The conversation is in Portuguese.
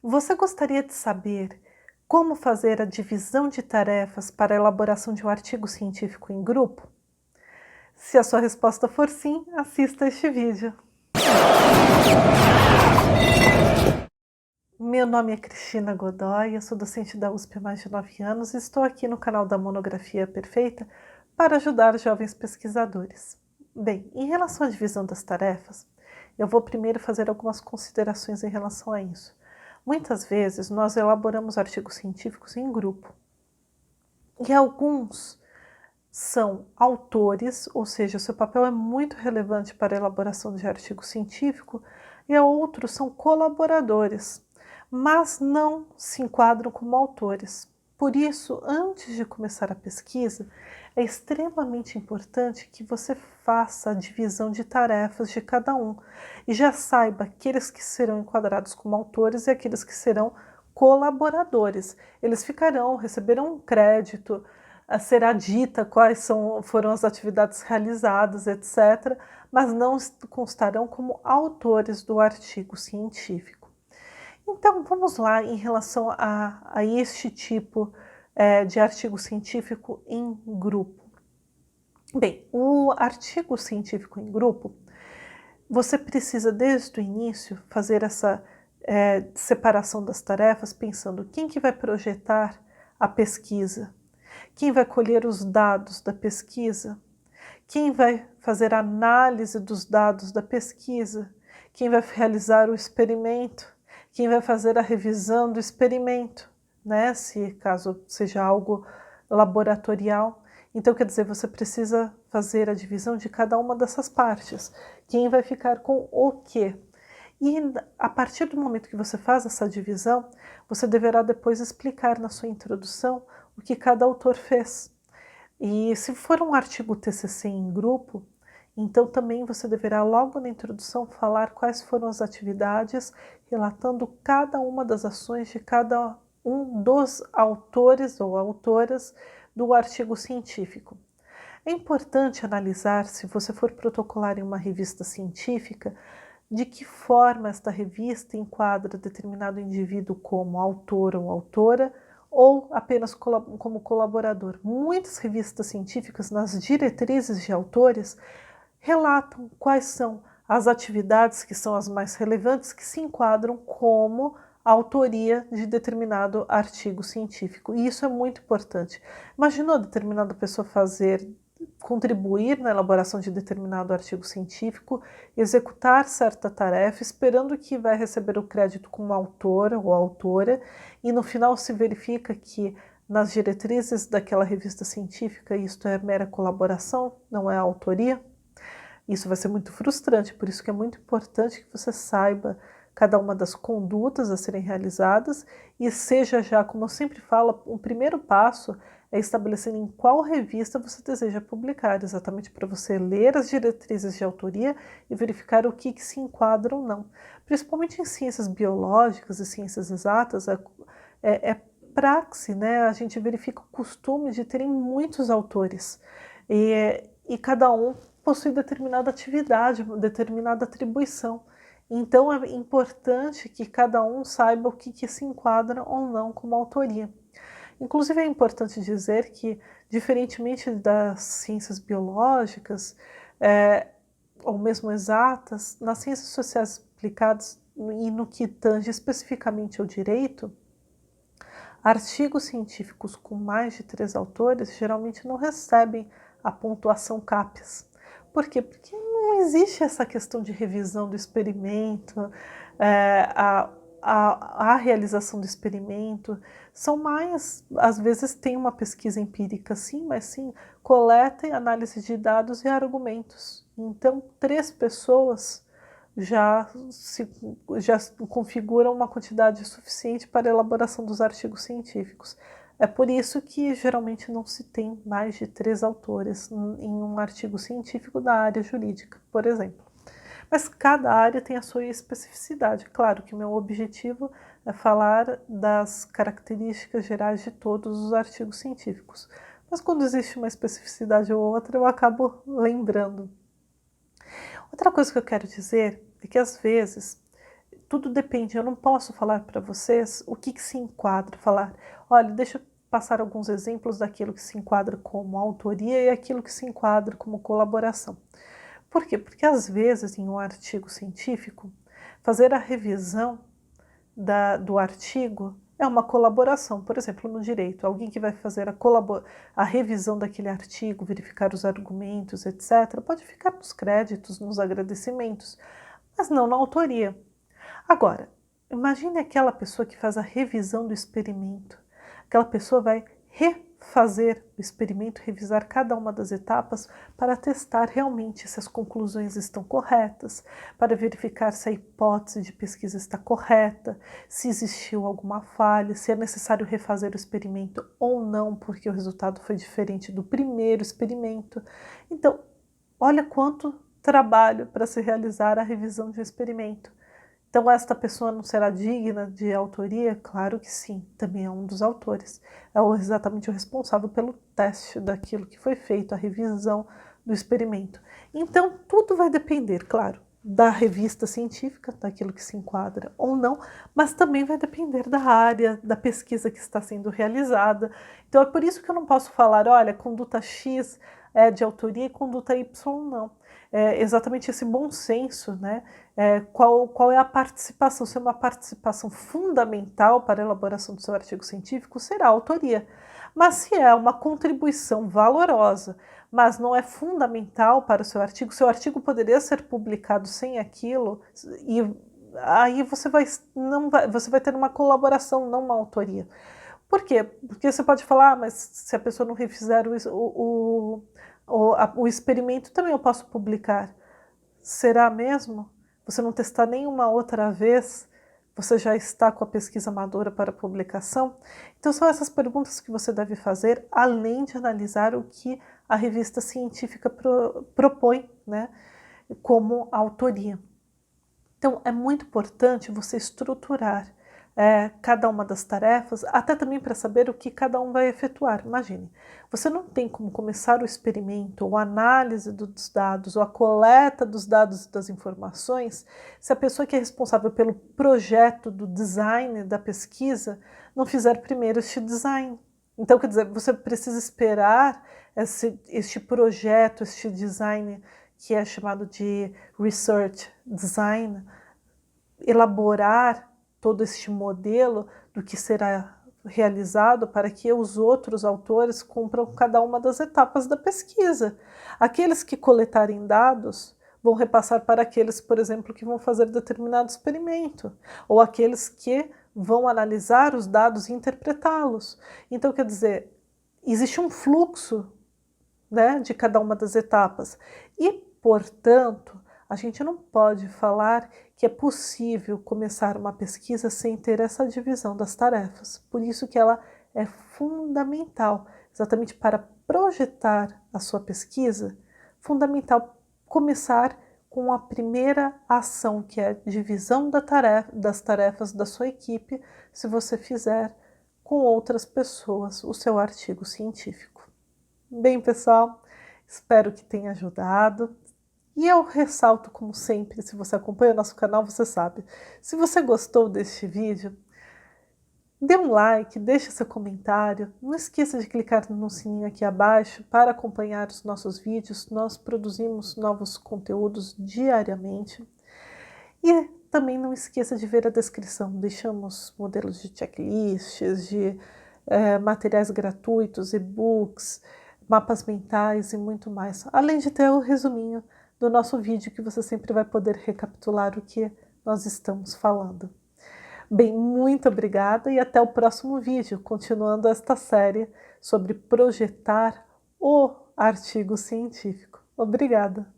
Você gostaria de saber como fazer a divisão de tarefas para a elaboração de um artigo científico em grupo? Se a sua resposta for sim, assista este vídeo. Meu nome é Cristina Godoy, eu sou docente da USP há mais de 9 anos e estou aqui no canal da Monografia Perfeita para ajudar jovens pesquisadores. Bem, em relação à divisão das tarefas, eu vou primeiro fazer algumas considerações em relação a isso. Muitas vezes nós elaboramos artigos científicos em grupo e alguns são autores, ou seja, seu papel é muito relevante para a elaboração de artigo científico, e outros são colaboradores, mas não se enquadram como autores. Por isso, antes de começar a pesquisa, é extremamente importante que você faça a divisão de tarefas de cada um e já saiba aqueles que serão enquadrados como autores e aqueles que serão colaboradores. Eles receberão um crédito, será dita quais foram as atividades realizadas, etc., mas não constarão como autores do artigo científico. Então, vamos lá em relação a este tipo de artigo científico em grupo. Bem, o artigo científico em grupo, você precisa desde o início fazer essa separação das tarefas, pensando quem que vai projetar a pesquisa, quem vai colher os dados da pesquisa, quem vai fazer a análise dos dados da pesquisa, quem vai realizar o experimento, quem vai fazer a revisão do experimento, né? Se caso seja algo laboratorial. Então, quer dizer, você precisa fazer a divisão de cada uma dessas partes. Quem vai ficar com o quê? E a partir do momento que você faz essa divisão, você deverá depois explicar na sua introdução o que cada autor fez. E se for um artigo TCC em grupo, então também você deverá logo na introdução falar quais foram as atividades, relatando cada uma das ações de cada um dos autores ou autoras do artigo científico. É importante analisar, se você for protocolar em uma revista científica, de que forma esta revista enquadra determinado indivíduo como autor ou autora, ou apenas como colaborador. Muitas revistas científicas, nas diretrizes de autores, relatam quais são as atividades que são as mais relevantes, que se enquadram como autoria de determinado artigo científico. E isso é muito importante. Imaginou determinada pessoa contribuir na elaboração de determinado artigo científico, executar certa tarefa, esperando que vai receber o crédito como autor ou autora, e no final se verifica que nas diretrizes daquela revista científica isto é mera colaboração, não é autoria. Isso vai ser muito frustrante, por isso que é muito importante que você saiba cada uma das condutas a serem realizadas e seja já, como eu sempre falo, um primeiro passo é estabelecer em qual revista você deseja publicar, exatamente para você ler as diretrizes de autoria e verificar o que se enquadra ou não. Principalmente em ciências biológicas e ciências exatas, é praxe, né? A gente verifica o costume de terem muitos autores e cada um possui determinada atividade, determinada atribuição. Então é importante que cada um saiba o que se enquadra ou não como autoria. Inclusive é importante dizer que, diferentemente das ciências biológicas, ou mesmo exatas, nas ciências sociais aplicadas e no que tange especificamente ao direito, artigos científicos com mais de 3 autores geralmente não recebem a pontuação CAPES. Por quê? Porque não existe essa questão de revisão do experimento, a realização do experimento. São mais, às vezes tem uma pesquisa empírica sim, mas sim coleta e análise de dados e argumentos. Então, 3 pessoas já configuram uma quantidade suficiente para a elaboração dos artigos científicos. É por isso que geralmente não se tem mais de 3 autores em um artigo científico da área jurídica, por exemplo. Mas cada área tem a sua especificidade. Claro que o meu objetivo é falar das características gerais de todos os artigos científicos. Mas quando existe uma especificidade ou outra, eu acabo lembrando. Outra coisa que eu quero dizer é que às vezes tudo depende, eu não posso falar para vocês o que se enquadra, falar, olha, deixa eu passar alguns exemplos daquilo que se enquadra como autoria e aquilo que se enquadra como colaboração. Por quê? Porque às vezes em um artigo científico, fazer a revisão do artigo é uma colaboração. Por exemplo, no direito, alguém que vai fazer a revisão daquele artigo, verificar os argumentos, etc., pode ficar nos créditos, nos agradecimentos, mas não na autoria. Agora, imagine aquela pessoa que faz a revisão do experimento. Aquela pessoa vai refazer o experimento, revisar cada uma das etapas para testar realmente se as conclusões estão corretas, para verificar se a hipótese de pesquisa está correta, se existiu alguma falha, se é necessário refazer o experimento ou não, porque o resultado foi diferente do primeiro experimento. Então, olha quanto trabalho para se realizar a revisão de um experimento. Então, esta pessoa não será digna de autoria? Claro que sim, também é um dos autores. É exatamente o responsável pelo teste daquilo que foi feito, a revisão do experimento. Então, tudo vai depender, claro, da revista científica, daquilo que se enquadra ou não, mas também vai depender da área, da pesquisa que está sendo realizada. Então, é por isso que eu não posso falar, olha, conduta X é de autoria e conduta Y não. É exatamente esse bom senso, né? Qual é a participação? Se é uma participação fundamental para a elaboração do seu artigo científico, será a autoria. Mas se é uma contribuição valorosa, mas não é fundamental para o seu artigo poderia ser publicado sem aquilo, e aí você vai ter uma colaboração, não uma autoria. Por quê? Porque você pode falar, mas se a pessoa não refizer o experimento, também eu posso publicar. Será mesmo? Você não testar nenhuma outra vez? Você já está com a pesquisa madura para publicação? Então são essas perguntas que você deve fazer, além de analisar o que a revista científica propõe, né, como autoria. Então é muito importante você estruturar cada uma das tarefas, até também para saber o que cada um vai efetuar. Imagine, você não tem como começar o experimento, ou a análise dos dados, ou a coleta dos dados e das informações, se a pessoa que é responsável pelo projeto do design da pesquisa não fizer primeiro este design. Então, quer dizer, você precisa esperar este projeto, este design, que é chamado de research design, elaborar todo este modelo do que será realizado para que os outros autores cumpram cada uma das etapas da pesquisa. Aqueles que coletarem dados vão repassar para aqueles, por exemplo, que vão fazer determinado experimento, ou aqueles que vão analisar os dados e interpretá-los. Então, quer dizer, existe um fluxo, né, de cada uma das etapas e, portanto, a gente não pode falar que é possível começar uma pesquisa sem ter essa divisão das tarefas. Por isso que ela é fundamental, exatamente para projetar a sua pesquisa, fundamental começar com a primeira ação, que é a divisão das tarefas da sua equipe, se você fizer com outras pessoas o seu artigo científico. Bem, pessoal, espero que tenha ajudado. E eu ressalto, como sempre, se você acompanha o nosso canal, você sabe. Se você gostou deste vídeo, dê um like, deixe seu comentário. Não esqueça de clicar no sininho aqui abaixo para acompanhar os nossos vídeos. Nós produzimos novos conteúdos diariamente. E também não esqueça de ver a descrição. Deixamos modelos de checklists, de materiais gratuitos, e-books, mapas mentais e muito mais. Além de ter o resuminho do nosso vídeo, que você sempre vai poder recapitular o que nós estamos falando. Bem, muito obrigada e até o próximo vídeo, continuando esta série sobre projetar o artigo científico. Obrigada!